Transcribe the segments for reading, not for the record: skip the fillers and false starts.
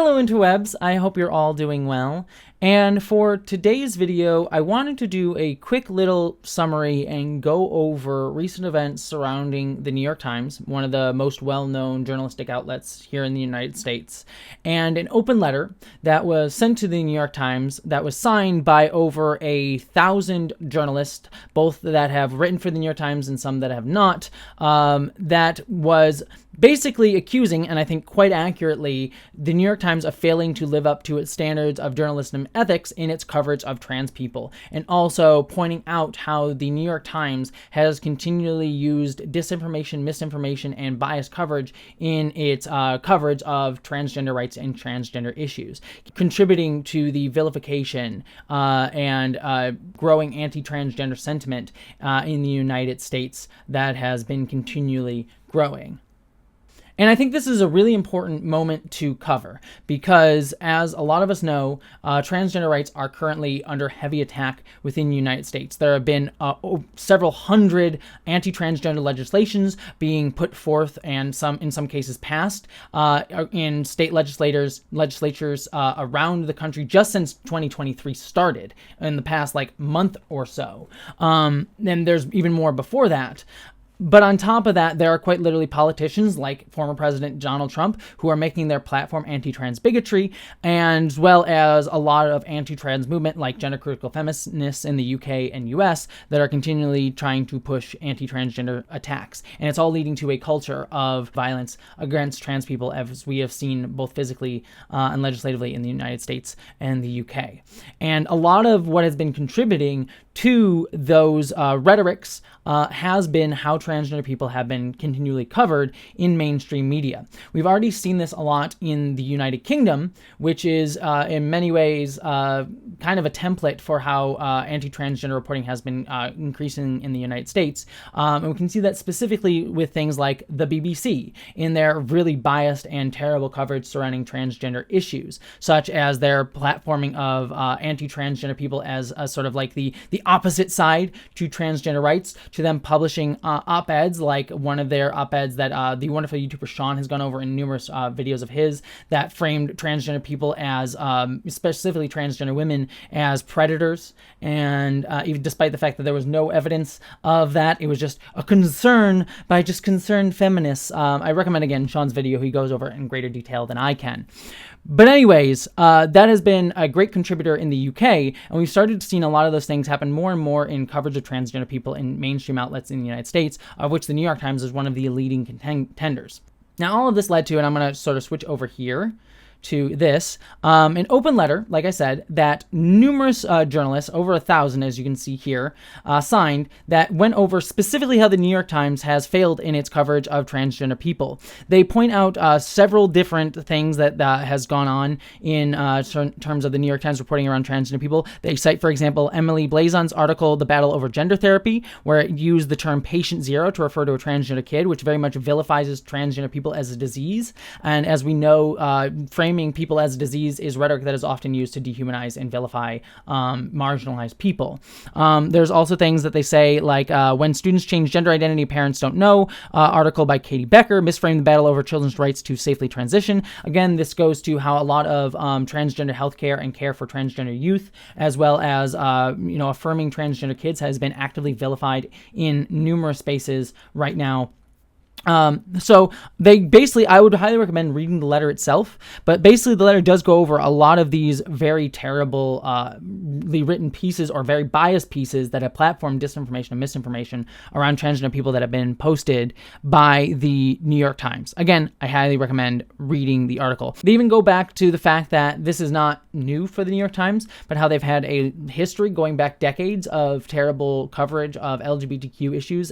Hello interwebs, I hope you're all doing well. And for today's video, I wanted to do a quick little summary and go over recent events surrounding the New York Times, one of the most well-known journalistic outlets here in the United States, and an open letter that was sent to the New York Times that was signed by over 1,000 journalists, both that have written for the New York Times and some that have not, that was basically accusing, and I think quite accurately, the New York Times of failing to live up to its standards of journalism ethics in its coverage of trans people, and also pointing out how the New York Times has continually used disinformation, misinformation, and biased coverage in its coverage of transgender rights and transgender issues, contributing to the vilification and growing anti-transgender sentiment in the United States that has been continually growing. And I think this is a really important moment to cover because, as a lot of us know, transgender rights are currently under heavy attack within the United States. There have been several hundred anti-transgender legislations being put forth and in some cases passed in state legislatures around the country just since 2023 started, in the past month or so. And there's even more before that. But on top of that, there are quite literally politicians like former President Donald Trump who are making their platform anti-trans bigotry, as well as a lot of anti-trans movement like gender-critical feminists in the UK and US that are continually trying to push anti-transgender attacks. And it's all leading to a culture of violence against trans people, as we have seen both physically and legislatively in the United States and the UK. And a lot of what has been contributing to those rhetorics has been how transgender people have been continually covered in mainstream media. We've already seen this a lot in the United Kingdom, which is in many ways kind of a template for how anti-transgender reporting has been increasing in the United States. And we can see that specifically with things like the BBC in their really biased and terrible coverage surrounding transgender issues, such as their platforming of anti-transgender people as sort of like the opposite side to transgender rights, to them publishing op-eds like one of their op-eds that the wonderful YouTuber Sean has gone over in numerous videos of his that framed transgender people as, specifically transgender women, as predators. And even despite the fact that there was no evidence of that, it was just a concern by just concerned feminists. I recommend, again, Sean's video. He goes over it in greater detail than I can. But anyways, that has been a great contributor in the UK, and we've started seeing a lot of those things happen more and more in coverage of transgender people in mainstream outlets in the United States, of which the New York Times is one of the leading contenders. Now, all of this led to, and I'm going to sort of switch over here to this, an open letter, like I said, that numerous journalists, over 1,000 as you can see here, signed, that went over specifically how the New York Times has failed in its coverage of transgender people. They point out several different things that has gone on in terms of the New York Times reporting around transgender people. They cite, for example, Emily Blazon's article, The Battle Over Gender Therapy, where it used the term patient zero to refer to a transgender kid, which very much vilifies transgender people as a disease. And as we know, framing people as a disease is rhetoric that is often used to dehumanize and vilify marginalized people. There's also things that they say like when students change gender identity, parents don't know. Article by Katie Becker, misframed the battle over children's rights to safely transition. Again, this goes to how a lot of transgender healthcare and care for transgender youth, as well as affirming transgender kids, has been actively vilified in numerous spaces right now. So they basically, I would highly recommend reading the letter itself, but basically the letter does go over a lot of these very terrible, written pieces or very biased pieces that have platformed disinformation and misinformation around transgender people that have been posted by the New York Times. Again, I highly recommend reading the article. They even go back to the fact that this is not new for the New York Times, but how they've had a history going back decades of terrible coverage of LGBTQ issues,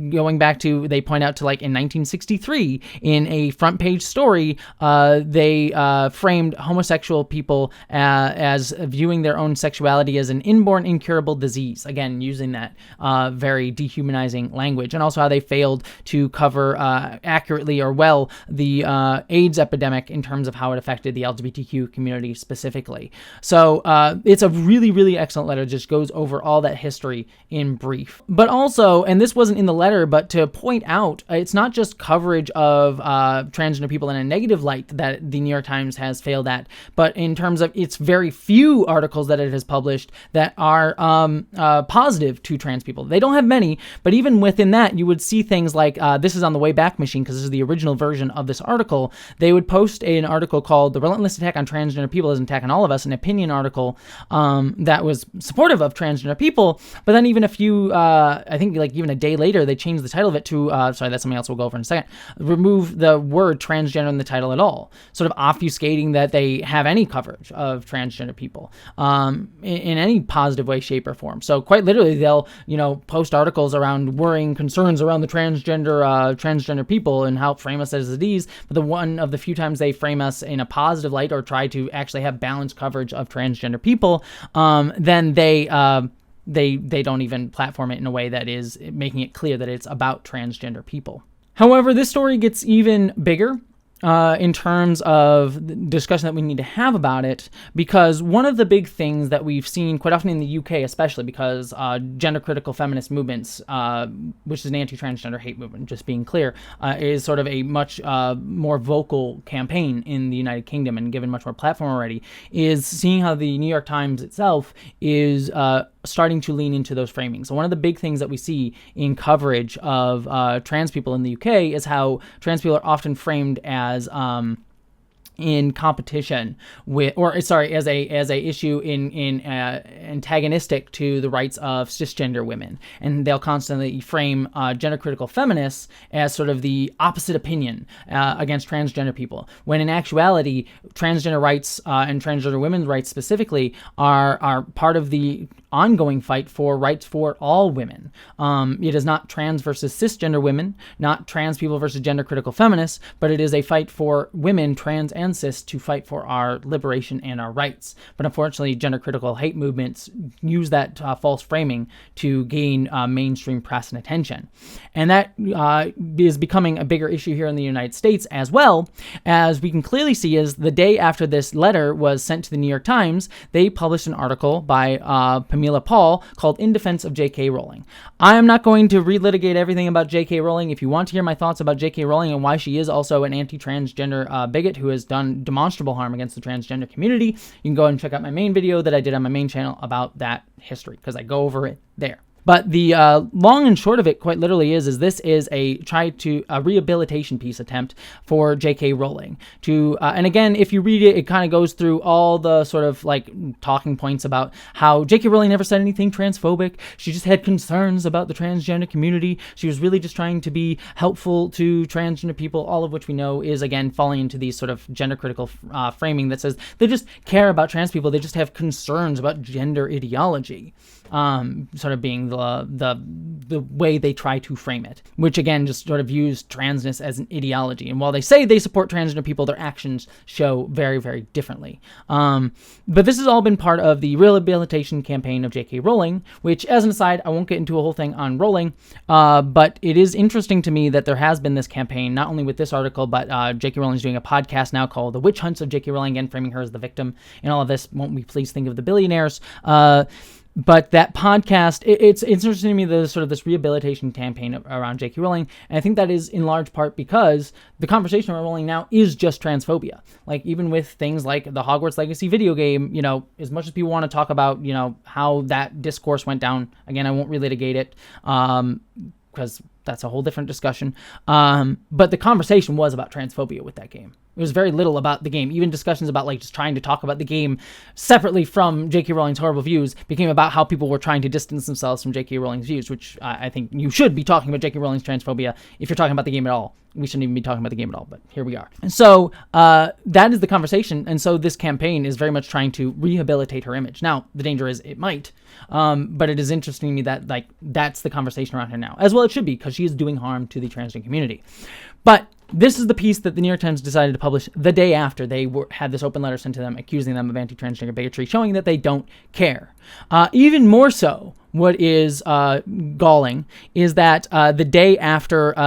going back to, they point out to in 1963 in a front page story, they framed homosexual people as viewing their own sexuality as an inborn incurable disease, again using that very dehumanizing language, and also how they failed to cover accurately or well the AIDS epidemic in terms of how it affected the LGBTQ community specifically. So it's a really, really excellent letter, just goes over all that history in brief. But also, and this wasn't in the letter, but to point out out, it's not just coverage of transgender people in a negative light that the New York Times has failed at, but in terms of its very few articles that it has published that are positive to trans people. They don't have many, but even within that, you would see things like, this is on the Wayback Machine, because this is the original version of this article. They would post an article called "The Relentless Attack on Transgender People is an Attack on All of Us," an opinion article that was supportive of transgender people, but then even a few, I think like even a day later, they changed the title of it to, sorry, that's something else we'll go over in a second, remove the word transgender in the title at all, sort of obfuscating that they have any coverage of transgender people in any positive way, shape, or form. So quite literally, they'll, post articles around worrying concerns around the transgender people and how frame us as a disease, but the one of the few times they frame us in a positive light or try to actually have balanced coverage of transgender people, then they don't even platform it in a way that is making it clear that it's about transgender people. However, this story gets even bigger in terms of the discussion that we need to have about it, because one of the big things that we've seen quite often in the UK, especially because gender-critical feminist movements, which is an anti-transgender hate movement, just being clear, is sort of a much more vocal campaign in the United Kingdom and given much more platform already, is seeing how the New York Times itself is starting to lean into those framings. So one of the big things that we see in coverage of trans people in the UK is how trans people are often framed as in competition with, as a issue in antagonistic to the rights of cisgender women, and they'll constantly frame gender critical feminists as sort of the opposite opinion against transgender people, when in actuality transgender rights and transgender women's rights specifically are part of the ongoing fight for rights for all women. It is not trans versus cisgender women, not trans people versus gender critical feminists, but it is a fight for women, trans and cis, to fight for our liberation and our rights. But unfortunately, gender critical hate movements use that false framing to gain mainstream press and attention. And that is becoming a bigger issue here in the United States, as well as we can clearly see is the day after this letter was sent to the New York Times, they published an article by Pamela Paul called "In Defense of J.K. Rowling." I am not going to relitigate everything about J.K. Rowling. If you want to hear my thoughts about J.K. Rowling and why she is also an anti-transgender bigot who has done demonstrable harm against the transgender community, you can go and check out my main video that I did on my main channel about that history, because I go over it there. But the long and short of it, quite literally, is this is a rehabilitation piece attempt for J.K. Rowling to, and again, if you read it, it kind of goes through all the sort of like talking points about how J.K. Rowling never said anything transphobic. She just had concerns about the transgender community. She was really just trying to be helpful to transgender people, all of which we know is, again, falling into these sort of gender critical framing that says they just care about trans people. They just have concerns about gender ideology. Sort of being the way they try to frame it, which again just sort of views transness as an ideology. And while they say they support transgender people, their actions show very, very differently. But this has all been part of the rehabilitation campaign of J.K. Rowling, which, as an aside, I won't get into a whole thing on Rowling, but it is interesting to me that there has been this campaign, not only with this article, but J.K. Rowling is doing a podcast now called "The Witch Hunts of J.K. Rowling," again framing her as the victim in all of this. Won't we please think of the billionaires? But that podcast, it's interesting to me, the sort of this rehabilitation campaign around J.K. Rowling, and I think that is in large part because the conversation around Rowling now is just transphobia. Like, even with things like the Hogwarts Legacy video game, as much as people want to talk about, how that discourse went down, again, I won't relitigate it, because that's a whole different discussion. But the conversation was about transphobia with that game. It was very little about the game. Even discussions about just trying to talk about the game separately from J.K. Rowling's horrible views became about how people were trying to distance themselves from J.K. Rowling's views, which I think you should be talking about J.K. Rowling's transphobia if you're talking about the game at all. We shouldn't even be talking about the game at all, but here we are. And so that is the conversation, and so this campaign is very much trying to rehabilitate her image. Now, the danger is it might, but it is interesting to me that that's the conversation around her now. As well it should be, because she is doing harm to the transgender community. But this is the piece that the New York Times decided to publish the day after they had this open letter sent to them accusing them of anti-transgender bigotry, showing that they don't care. Even more so, what is galling is that the day after,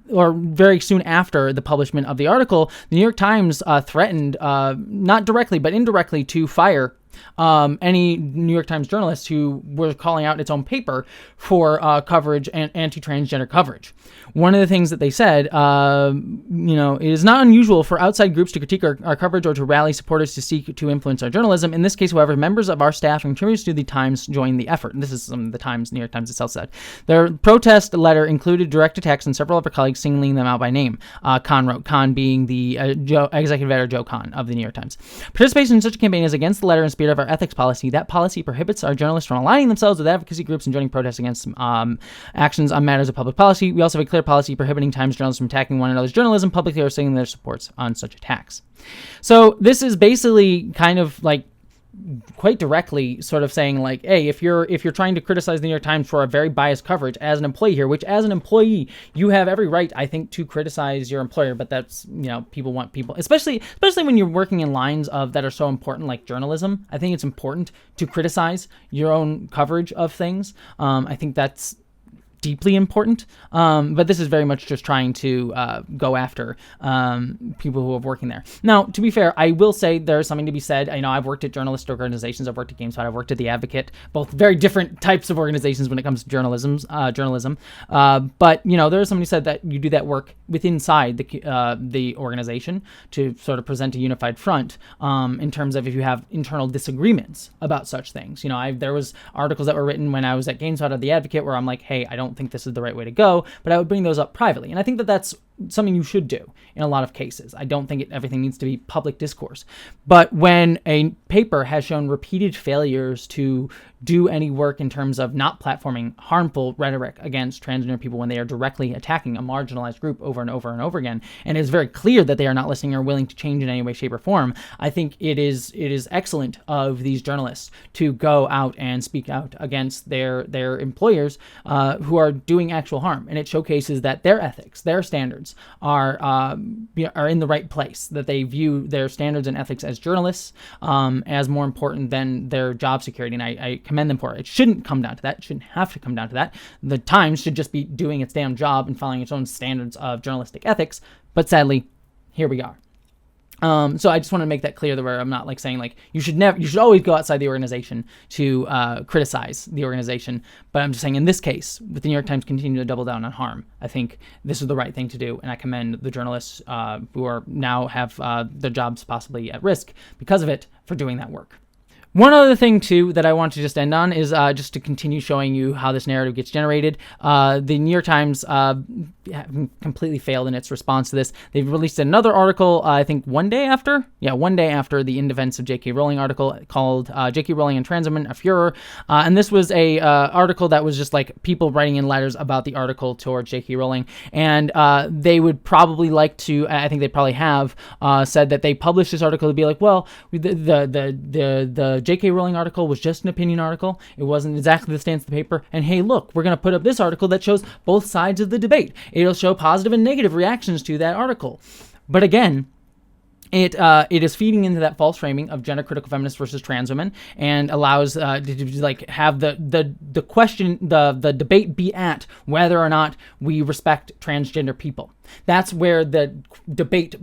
or very soon after the publishment of the article, the New York Times threatened, not directly but indirectly, to fire any New York Times journalists who were calling out its own paper for coverage and anti-transgender coverage. One of the things that they said, it is not unusual for outside groups to critique our coverage or to rally supporters to seek to influence our journalism. In this case, however, members of our staff and contributors to the Times joined the effort. And this is something the New York Times itself said. Their protest letter included direct attacks on several of our colleagues, singling them out by name. Kahn wrote, Kahn being the executive editor Joe Kahn of the New York Times. Participation in such a campaign is against the letter and spirit of our ethics policy. That policy prohibits our journalists from aligning themselves with advocacy groups and joining protests against actions on matters of public policy. We also have a clear policy prohibiting Times journalists from attacking one another's journalism publicly or saying their supports on such attacks. So this is basically kind of like quite directly sort of saying like, hey, if you're trying to criticize the New York Times for a very biased coverage as an employee here, which as an employee you have every right, I think, to criticize your employer, but that's, people want people, especially when you're working in lines that are so important like journalism. I think it's important to criticize your own coverage of things. I think that's deeply important, but this is very much just trying to go after people who are working there. Now, to be fair, I will say there's something to be said. I know I've worked at journalist organizations, I've worked at GameSpot, I've worked at The Advocate, both very different types of organizations when it comes to journalism. But there's somebody who said that you do that work inside the organization to sort of present a unified front in terms of if you have internal disagreements about such things. There was articles that were written when I was at GameSpot or The Advocate where I'm like, hey, I don't think this is the right way to go, but I would bring those up privately. And I think that that's something you should do in a lot of cases. I don't think everything needs to be public discourse. But when a paper has shown repeated failures to do any work in terms of not platforming harmful rhetoric against transgender people when they are directly attacking a marginalized group over and over and over again, and it is very clear that they are not listening or willing to change in any way, shape, or form, I think it is excellent of these journalists to go out and speak out against their employers who are doing actual harm. And it showcases that their ethics, their standards are in the right place, that they view their standards and ethics as journalists as more important than their job security. And I commend them for it. It shouldn't come down to that. It shouldn't have to come down to that. The Times should just be doing its damn job and following its own standards of journalistic ethics. But sadly, here we are. So I just want to make that clear, that where I'm not like saying like you should always go outside the organization to criticize the organization, but I'm just saying in this case, with the New York Times continuing to double down on harm, I think this is the right thing to do, and I commend the journalists who are now have their jobs possibly at risk because of it for doing that work. One other thing, too, that I want to just end on is just to continue showing you how this narrative gets generated. The New York Times completely failed in its response to this. They've released another article, I think one day after the In Defense of J.K. Rowling article called J.K. Rowling and Trans Women, a Furor. And this was a article that was just like people writing in letters about the article towards J.K. Rowling. And they would probably like to, I think they probably have, said that they published this article to be like, well, the J.K. Rowling article was just an opinion article. It wasn't exactly the stance of the paper. And hey, look, we're going to put up this article that shows both sides of the debate. It'll show positive and negative reactions to that article. But again, it is feeding into that false framing of gender critical feminists versus trans women, and allows to like have the question, the debate be at whether or not we respect transgender people. That's where the debate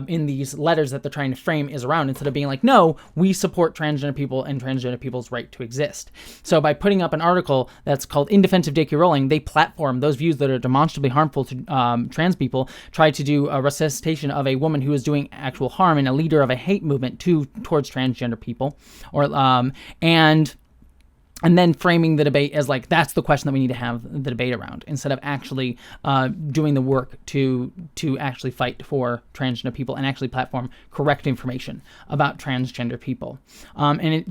in these letters that they're trying to frame is around, instead of being like, no, we support transgender people and transgender people's right to exist. So by putting up an article that's called In Defense of J.K. Rowling, they platform those views that are demonstrably harmful to trans people, try to do a resuscitation of a woman who is doing actual harm and a leader of a hate movement towards transgender people, and then framing the debate as like, that's the question that we need to have the debate around, instead of actually doing the work to actually fight for transgender people and actually platform correct information about transgender people. And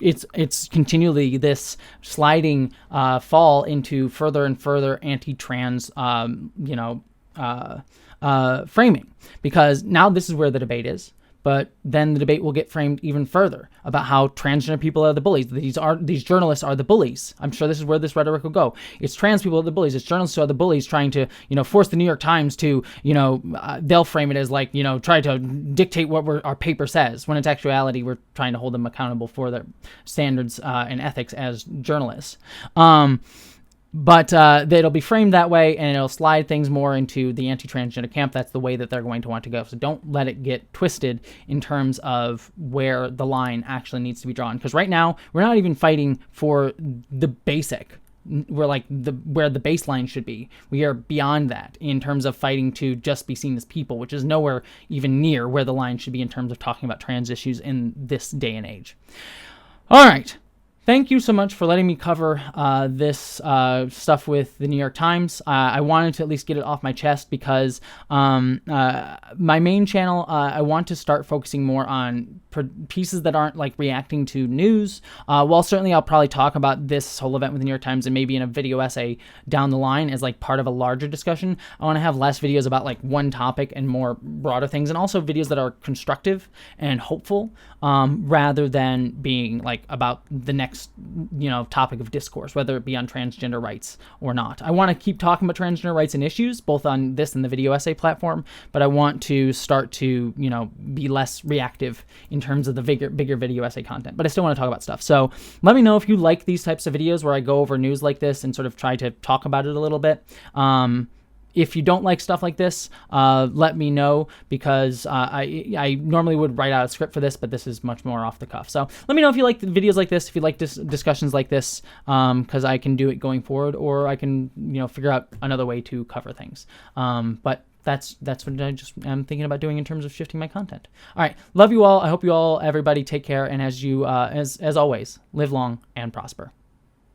it's continually this sliding fall into further and further anti-trans framing, because now this is where the debate is. But then the debate will get framed even further about how transgender people are the bullies. These journalists are the bullies. I'm sure this is where this rhetoric will go. It's trans people are the bullies. It's journalists who are the bullies, trying to, force the New York Times to, they'll frame it as like, try to dictate what our paper says, when in actuality we're trying to hold them accountable for their standards and ethics as journalists. But it'll be framed that way, and it'll slide things more into the anti-transgender camp. That's the way that they're going to want to go. So don't let it get twisted in terms of where the line actually needs to be drawn. Because right now, we're not even fighting for the basic. We're like where the baseline should be. We are beyond that in terms of fighting to just be seen as people, which is nowhere even near where the line should be in terms of talking about trans issues in this day and age. All right. Thank you so much for letting me cover this stuff with the New York Times. I wanted to at least get it off my chest because my main channel, I want to start focusing more on pieces that aren't like reacting to news. While certainly I'll probably talk about this whole event with the New York Times and maybe in a video essay down the line as like part of a larger discussion. I want to have less videos about like one topic and more broader things, and also videos that are constructive and hopeful rather than being like about the next topic of discourse, whether it be on transgender rights or not. I want to keep talking about transgender rights and issues both on this and the video essay platform, but I want to start to be less reactive in terms of the bigger video essay content, but I still want to talk about stuff. So let me know if you like these types of videos where I go over news like this and sort of try to talk about it a little bit. If you don't like stuff like this, let me know, because I normally would write out a script for this, but this is much more off the cuff. So let me know if you like the videos like this, if you like discussions like this, because I can do it going forward, or I can figure out another way to cover things. But that's what I'm thinking about doing in terms of shifting my content. All right, love you all. I hope you all, everybody, take care, and as always, live long and prosper.